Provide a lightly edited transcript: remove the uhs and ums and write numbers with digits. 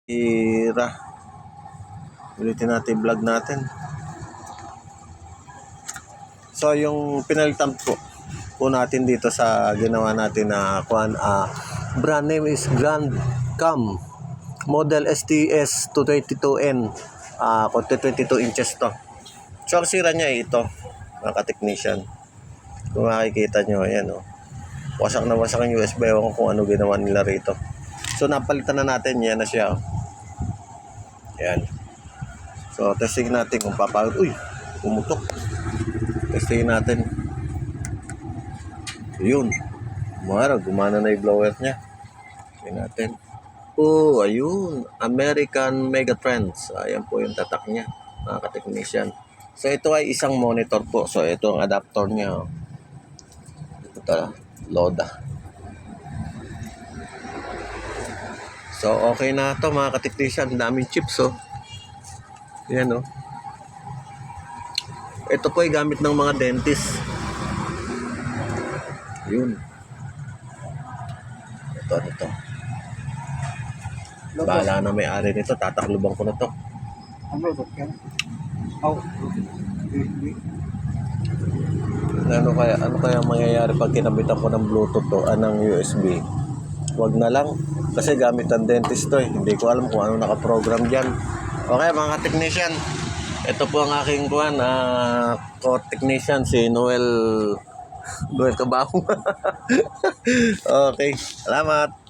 Ira. Ulitin natin vlog natin. So yung pinalitan po natin dito sa ginawa natin na brand name is Grand Cam model STS 222N, 22 inches to. So ang sira niya ito, mga ka-technician. Kung makikita nyo, ayan wasak na wasak ang USB. Ewan ko kung ano ginawa nila rito. So napalitan na natin, yan na siya. Ayan. So testing natin kung papagod. Uy, pumutok. Testing natin. Yun. Gumana na yung blower niya. Testing natin. Oh, ayun. American Megatrends. Ayan po yung tatak niya, mga ka-technician. So ito ay isang monitor po. So ito ang adapter niya. Ito, Loda. So okay na to, mga ka-technician. Daming chips Yan Ito po ay gamit ng mga dentist. Yun. Ito. Bahala na may-ari nito. Tatakluban ko na to. Ano kaya mangyayari pag kinabitan ko ng Bluetooth ng USB? Wag na lang. Kasi gamit ang dentist to Hindi ko alam kung ano nakaprogram dyan. Okay, mga technician. Ito po ang aking co-technician, si Noel Cabaho. Okay, salamat.